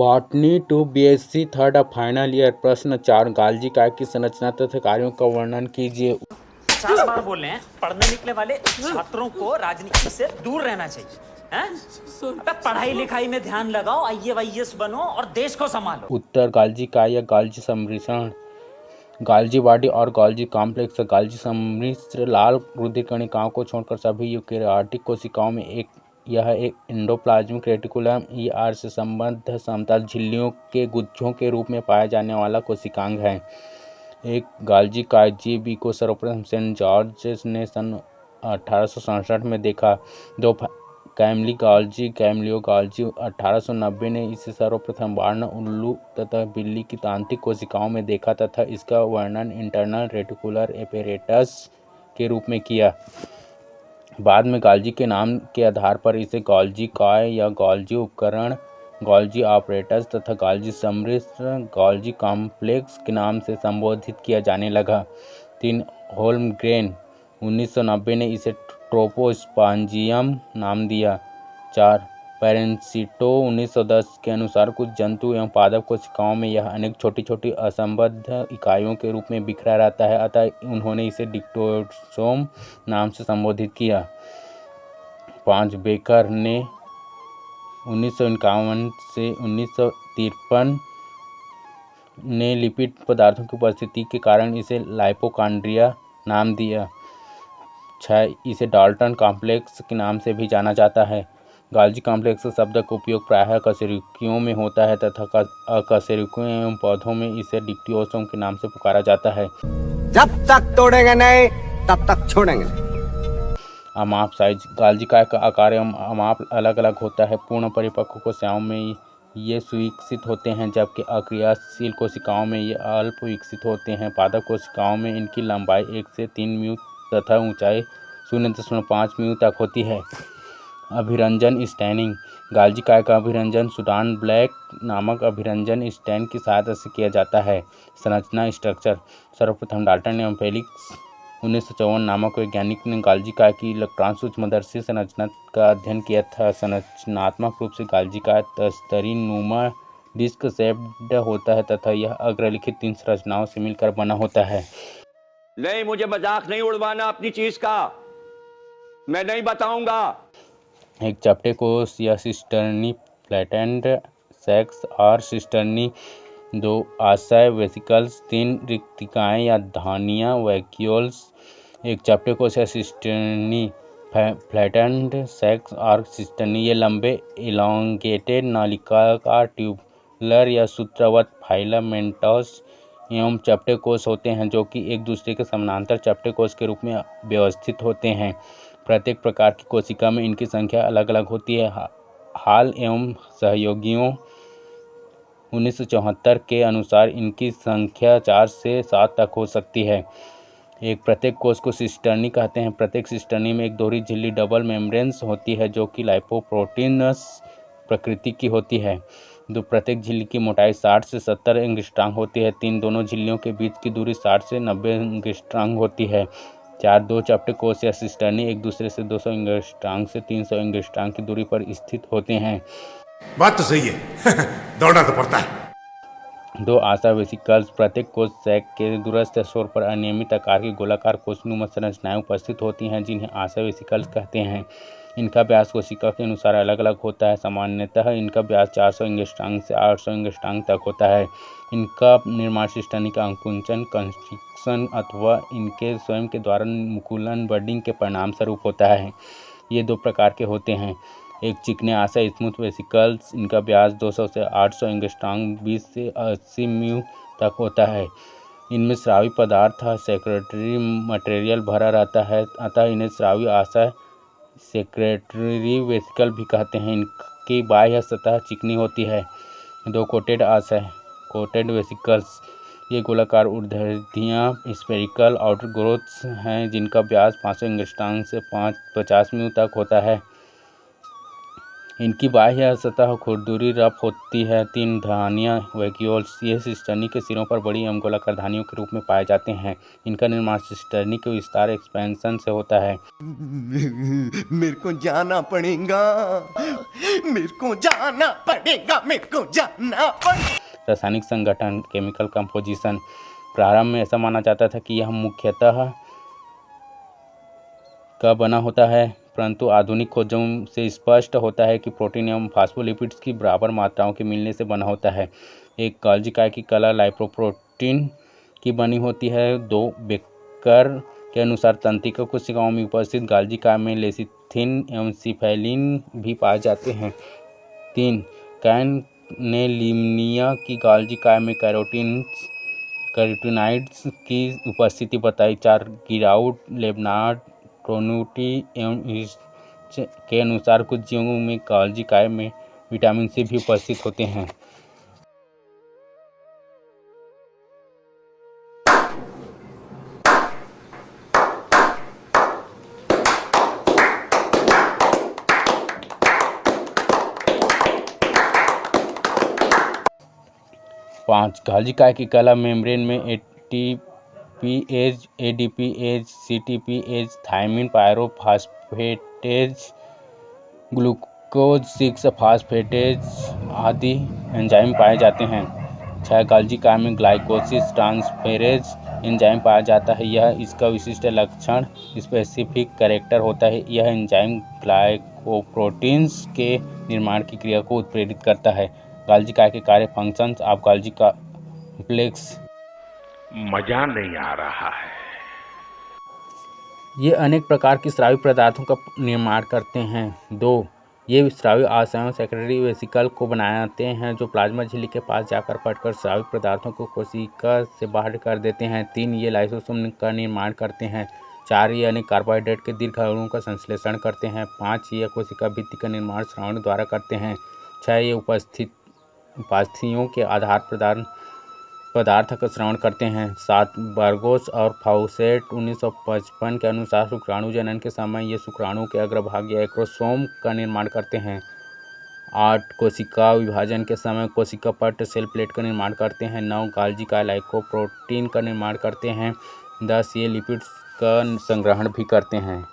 Botany to BSc third final year. प्रश्न 4, गाल्जी काय की संरचना तथा कार्यों का वर्णन कीजिए। 50 बार बोल रहे हैं, पढ़ने निकले वाले छात्रों को राजनीति से दूर रहना चाहिए। हैं? अबे पढ़ाई लिखाई में ध्यान लगाओ, IAS बनो और देश को संभालो। उत्तर, गाल्जी काय या गाल्जी सम्मिश्रण, गाल्जी बॉडी और गाल्जी कॉम्प्लेक्स। गाल्जी सम्मिश्र लाल रुधिर-कणिकाओं को छोड़कर सभी यूकेरियोटिक कोशिकाओं में यह एक एंडोप्लाज्मिक रेटिकुलम ER से संबद्ध समतल झिल्लियों के गुच्छों के रूप में पाया जाने वाला कोशिकांग है। एक गाल्जी काय जीव को सर्वप्रथम सेंट जॉर्ज ने सन 1867 में देखा। दो कैमली गाल्जी कैमलियो गाल्जी 1890 ने इसे सर्वप्रथम वर्ण उल्लू तथा बिल्ली की तांत्रिक कोशिकाओं में देखा तथा इसका वर्णन इंटरनल रेटिकुलर एपेरेटस के रूप में किया। बाद में गाल्जी के नाम के आधार पर इसे गाल्जी काय या गाल्जी उपकरण, गाल्जी ऑपरेटस तथा गाल्जी सम्मिश्र, गाल्जी कॉम्प्लेक्स के नाम से संबोधित किया जाने लगा। 3 होल्मग्रेन 1990 ने इसे ट्रोपोस्पांजियम नाम दिया। 4 पेरेंसिटो 1910 के अनुसार कुछ जंतु एवं पादप कोशिकाओं में यह अनेक छोटी छोटी असंबद्ध इकाइयों के रूप में बिखरा रहता है, अतः उन्होंने इसे डिक्टोसोम नाम से संबोधित किया। 5 बेकर ने 1951 से 1953 ने लिपिड पदार्थों की उपस्थिति के कारण इसे लाइपोकॉन्ड्रिया नाम दिया। 6 इसे डाल्टन कॉम्प्लेक्स के नाम से भी जाना जाता है। गाल्जी कॉम्प्लेक्स शब्द का उपयोग प्रायः कशेरुकियों में होता है तथा अकशेरुकियों एवं पौधों में इसे डिक्टियोसोम के नाम से पुकारा जाता है। जब तक तोड़ेंगे नहीं तब तक छोड़ेंगे। अमाप साइज, गाल्जी काय का आकार एवं अमाप अलग अलग होता है। पूर्ण परिपक्व कोशिकाओं में ये सुविकसित होते हैं, जबकि अक्रियाशील कोशिकाओं में ये अल्प विकसित होते हैं। पादप कोशिकाओं में इनकी लंबाई 1 से 3 म्यू तथा ऊंचाई 0.5 म्यू तक होती है। अभिरंजन स्टैनिंग, गाल्जी काय का अभिरंजन सूडान ब्लैक नामक अभिरंजन स्टैन की सहायता से किया जाता है। संरचना स्ट्रक्चर, सर्वप्रथम डाल्टन एवं फेलिक्स 1954 नामक वैज्ञानिक ने गाल्जी काय की इलेक्ट्रॉन सूक्ष्मदर्शी संरचना का अध्ययन किया था। संरचनात्मक रूप से गाल्जी काय तस्तरी नुमा डिस्क शेप्ड होता है तथा यह अग्रलिखित 3 संरचनाओं से मिलकर बना होता है। नहीं, मुझे मजाक नहीं उड़वाना अपनी चीज का, मैं नहीं बताऊंगा। एक चपटे कोश या सिस्टर्नी फ्लैटेंड सेक्स और सिस्टर्नी, 2 आशय वेसिकल्स, 3 रिक्तिकाएँ या धानियाँ वैक्यूल्स। एक चपटे कोश या सिस्टर्नी फ्लैटेंड सेक्स और सिस्टर्नी, ये लंबे इलॉन्गेटेड नलिकाकार ट्यूबुलर या सूत्रवत फाइलामेंटस एवं चपटे कोश होते हैं, जो कि एक दूसरे के समानांतर चपटे कोश के रूप में व्यवस्थित होते हैं। प्रत्येक प्रकार की कोशिका में इनकी संख्या अलग अलग होती है। हॉल एवं सहयोगियों 1974 के अनुसार इनकी संख्या 4 से 7 तक हो सकती है। प्रत्येक कोश को सिस्टर्नी कहते हैं। प्रत्येक सिस्टर्नी में एक दोहरी झिल्ली डबल मेम्ब्रेन्स होती है, जो कि लाइपोप्रोटीनस प्रकृति की होती है। प्रत्येक झिल्ली की मोटाई 60 से 70 एंगस्ट्रॉम होती है। 3 दोनों झिल्लियों के बीच की दूरी 60 से 90 एंगस्ट्रॉम होती है। 4 2 चपटे कोश या सिस्टर्नी एक दूसरे से 200 एंगस्ट्रॉम से 300 एंगस्ट्रॉम की दूरी पर स्थित होते हैं। बात तो सही है दौड़ना तो पड़ता है। 2 आशा वेसिकल्स, प्रत्येक कोश सैक के दूरस्थ छोर पर अनियमित आकार की गोलाकार कोशनुमा संरचनाएं उपस्थित होती हैं, जिन्हें आशा वेसिकल्स कहते हैं। इनका व्यास कोशिका के अनुसार अलग अलग होता है। सामान्यतः इनका व्यास 400 एंगस्ट्रॉम से 800 एंगस्ट्रॉम तक होता है। इनका निर्माण सिस्टर्नी का अंकुंचन, कंस्ट्रिक्शन अथवा इनके स्वयं के द्वारा मुकुलन बडिंग के परिणाम स्वरूप होता है। ये 2 प्रकार के होते हैं। एक चिकने आशा स्मूथ वेसिकल्स, इनका व्यास 200 से 800 एंगस्ट्रॉम 20 से 80 म्यू तक होता है। इनमें स्रावी पदार्थ सेक्रेटरी मटेरियल भरा रहता है, अतः इन्हें स्रावी आशा सेक्रेटरी वेसिकल भी कहते हैं। इनकी बाह्य सतह चिकनी होती है। 2 कोटेड आशय कोटेड वेसिकल्स, ये गोलाकार ऊर्ध्वधियाँ स्फेरिकल आउटर ग्रोथ्स हैं, जिनका व्यास 500 एंगस्ट्रॉम से 50 म्यू तक होता है। इनकी बाह्य सतह खुरदुरी रफ होती है। 3 धानियाँ वैक्यूल्स ये सिस्टर्नी के सिरों पर बड़ी गोलाकार धानियों के रूप में पाए जाते हैं। इनका निर्माण सिस्टर्नी के विस्तार एक्सपेंशन से होता है। मेरे को जाना पड़ेगा, मेरे को जाना पड़ेगा, मेरे को जाना पड़ेगा। रासायनिक संगठन केमिकल कंपोजिशन। प्रारंभ में ऐसा माना जाता था कि यह मुख्यतः का बना होता है, परंतु आधुनिक खोजों से स्पष्ट होता है कि प्रोटीन एवं फास्फोलिपिड्स की बराबर मात्राओं के मिलने से बना होता है। एक गोल्जी काय की कला लाइपोप्रोटीन की बनी होती है। 2 बेकर के अनुसार तंत्रिका कोशिकाओं में उपस्थित गोल्जी काय में लेसिथिन एवं सिफेलिन भी पाए जाते हैं। 3 कैन ने लीमनिया की गोल्जी काय में कैरोटीनॉइड्स की उपस्थिति बताई। 4 गिराउड, लेबनार्ड, टोनुटी एवं के अनुसार कुछ जीवों में गोल्जी काय में विटामिन सी भी उपस्थित होते हैं। गोल्जी काय की कला मेम्ब्रेन में एटीपीएज, एडीपीएज, सीटीपीएज, थायमिन पायरोफॉस्फेटेज, ग्लूकोज 6 फास्फेटेज आदि एंजाइम पाए जाते हैं। 6 गोल्जी काय में ग्लाइकोसिस ट्रांसफेरेज एंजाइम पाया जाता है। यह इसका विशिष्ट लक्षण स्पेसिफिक कैरेक्टर होता है। यह एंजाइम ग्लाइकोप्रोटीन्स के निर्माण की क्रिया को उत्प्रेरित करता है। गोल्जी काय के कार्य फंक्शंस ऑफ गोल्जी कॉम्प्लेक्स। मजा नहीं आ रहा है। ये अनेक प्रकार की स्रावी पदार्थों का निर्माण करते हैं। 2 ये स्रावी आशयों सेक्रेटरी वेसिकल को बनाते हैं जो प्लाज्मा झिल्ली के पास जाकर फटकर स्रावी पदार्थों को कोशिका से बाहर कर देते हैं। 3 ये लाइसोसोम का निर्माण करते हैं। 4 ये अनेक कार्बोहाइड्रेट के दीर्घ अणुओं का संश्लेषण करते हैं। 5 ये कोशिका भित्ति का निर्माण श्रावण द्वारा करते हैं। 6 ये उपास्थियों के आधार पदार्थ का श्रवण करते हैं। 7 बर्गोस और फाउसेट 1955 के अनुसार शुक्राणु जनन के समय ये शुक्राणु के अग्रभाग या एक्रोसोम का निर्माण करते हैं। 8 कोशिका विभाजन के समय कोशिका पट सेल प्लेट का निर्माण करते हैं। 9 गोल्जी काय लाइकोप्रोटीन का निर्माण करते हैं। 10 ये लिपिड्स का संग्रहण भी करते हैं।